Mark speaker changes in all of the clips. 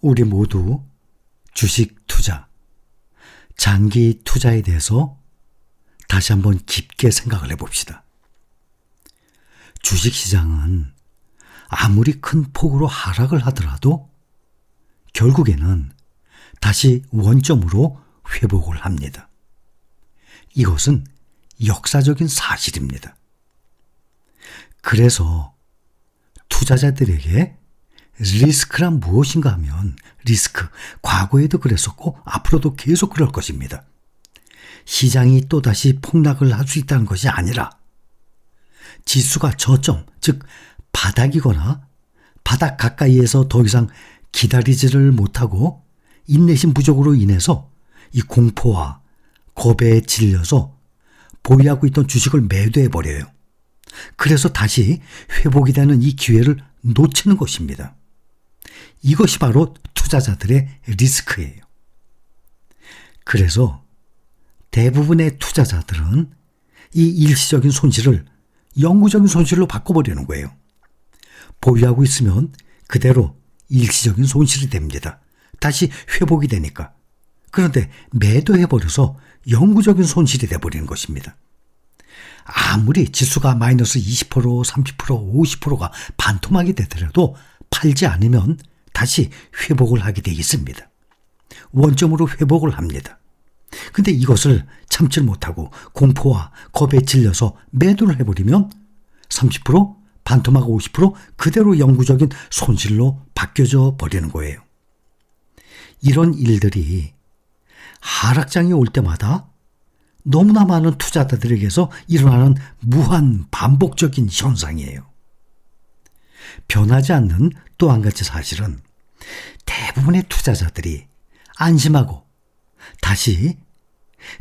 Speaker 1: 우리 모두 주식 투자, 장기 투자에 대해서 다시 한번 깊게 생각을 해봅시다. 주식시장은 아무리 큰 폭으로 하락을 하더라도 결국에는 다시 원점으로 회복을 합니다. 이것은 역사적인 사실입니다. 그래서 투자자들에게 리스크란 무엇인가 하면 리스크, 과거에도 그랬었고 앞으로도 계속 그럴 것입니다. 시장이 또다시 폭락을 할 수 있다는 것이 아니라 지수가 저점, 즉 바닥이거나 바닥 가까이에서 더 이상 기다리지를 못하고 인내심 부족으로 인해서 이 공포와 겁에 질려서 보유하고 있던 주식을 매도해버려요. 그래서 다시 회복이 되는 이 기회를 놓치는 것입니다. 이것이 바로 투자자들의 리스크예요. 그래서 대부분의 투자자들은 이 일시적인 손실을 영구적인 손실로 바꿔버리는 거예요. 보유하고 있으면 그대로 일시적인 손실이 됩니다. 다시 회복이 되니까. 그런데 매도해버려서 영구적인 손실이 돼버리는 것입니다. 아무리 지수가 마이너스 20%, 30%, 50%가 반토막이 되더라도 팔지 않으면 다시 회복을 하게 되어 있습니다. 원점으로 회복을 합니다. 근데 이것을 참지 못하고 공포와 겁에 질려서 매도를 해버리면 30%, 반토막 50% 그대로 영구적인 손실로 바뀌어져 버리는 거예요. 이런 일들이 하락장이 올 때마다 너무나 많은 투자자들에게서 일어나는 무한 반복적인 현상이에요. 변하지 않는 또 한 가지 사실은 대부분의 투자자들이 안심하고 다시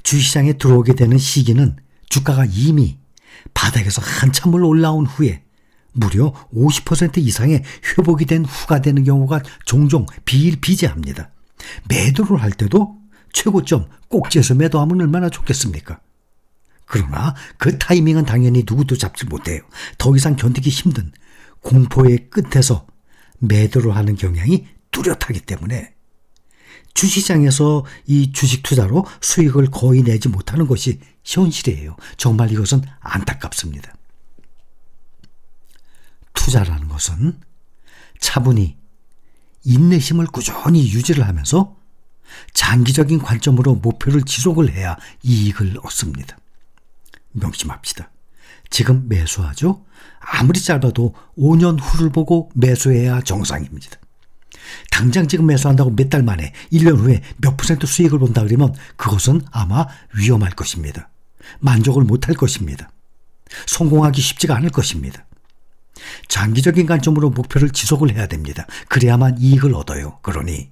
Speaker 1: 주식시장에 들어오게 되는 시기는 주가가 이미 바닥에서 한참을 올라온 후에 무려 50% 이상의 회복이 된 후가 되는 경우가 종종 비일비재합니다. 매도를 할 때도 최고점 꼭지에서 매도하면 얼마나 좋겠습니까? 그러나 그 타이밍은 당연히 누구도 잡지 못해요. 더 이상 견디기 힘든 공포의 끝에서 매도를 하는 경향이 뚜렷하기 때문에 주식시장에서 이 주식 투자로 수익을 거의 내지 못하는 것이 현실이에요. 정말 이것은 안타깝습니다. 투자라는 것은 차분히 인내심을 꾸준히 유지를 하면서 장기적인 관점으로 목표를 지속을 해야 이익을 얻습니다. 명심합시다. 지금 매수하죠? 아무리 짧아도 5년 후를 보고 매수해야 정상입니다. 당장 지금 매수한다고 몇 달 만에 1년 후에 몇 % 수익을 본다 그러면 그것은 아마 위험할 것입니다. 만족을 못할 것입니다. 성공하기 쉽지가 않을 것입니다. 장기적인 관점으로 목표를 지속을 해야 됩니다. 그래야만 이익을 얻어요. 그러니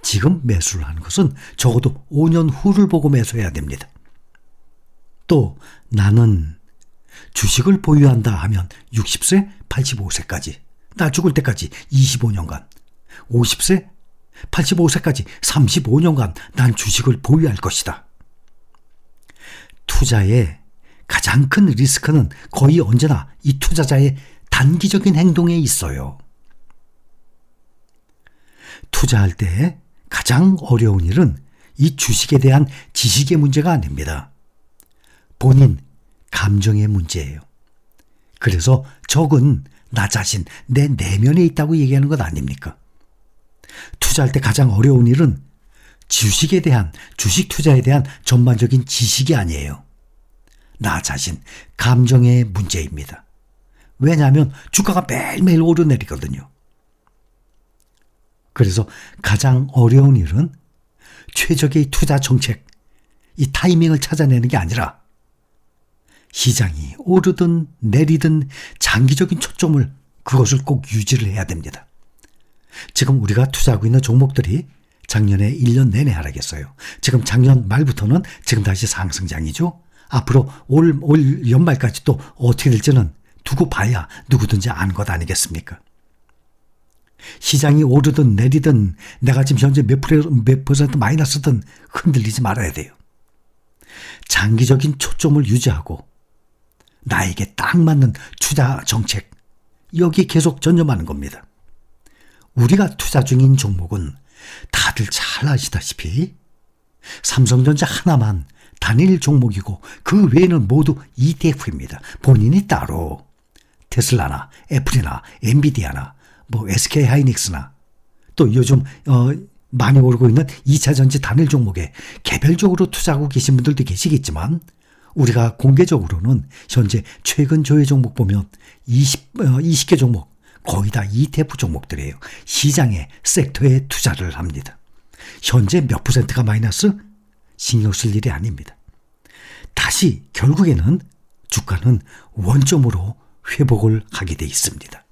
Speaker 1: 지금 매수를 하는 것은 적어도 5년 후를 보고 매수해야 됩니다. 또 나는 주식을 보유한다 하면 60세, 85세까지, 나 죽을 때까지 25년간, 50세, 85세까지 35년간 난 주식을 보유할 것이다. 투자의 가장 큰 리스크는 거의 언제나 이 투자자의 단기적인 행동에 있어요. 투자할 때 가장 어려운 일은 이 주식에 대한 지식의 문제가 아닙니다. 본인 감정의 문제예요. 그래서 적은 나 자신, 내 내면에 있다고 얘기하는 것 아닙니까? 투자할 때 가장 어려운 일은 주식에 대한, 주식 투자에 대한 전반적인 지식이 아니에요. 나 자신, 감정의 문제입니다. 왜냐하면 주가가 매일매일 오르내리거든요. 그래서 가장 어려운 일은 최적의 투자 정책, 이 타이밍을 찾아내는 게 아니라 시장이 오르든 내리든 장기적인 초점을 그것을 꼭 유지를 해야 됩니다. 지금 우리가 투자하고 있는 종목들이 작년에 1년 내내 하락했어요. 지금 작년 말부터는 지금 다시 상승장이죠. 앞으로 올 연말까지 또 어떻게 될지는 두고 봐야 누구든지 아는 것 아니겠습니까? 시장이 오르든 내리든 내가 지금 현재 몇 퍼센트 마이너스든 흔들리지 말아야 돼요. 장기적인 초점을 유지하고 나에게 딱 맞는 투자 정책, 여기 계속 전념하는 겁니다. 우리가 투자 중인 종목은 다들 잘 아시다시피 삼성전자 하나만 단일 종목이고 그 외에는 모두 ETF입니다. 본인이 따로 테슬라나 애플이나 엔비디아나 SK 하이닉스나 또 요즘 많이 오르고 있는 2차 전지 단일 종목에 개별적으로 투자하고 계신 분들도 계시겠지만 우리가 공개적으로는 현재 최근 조회 종목 보면 20개 종목 거의 다 ETF 종목들이에요. 시장의 섹터에 투자를 합니다. 현재 몇 %가 마이너스? 신경 쓸 일이 아닙니다. 다시 결국에는 주가는 원점으로 회복을 하게 돼 있습니다.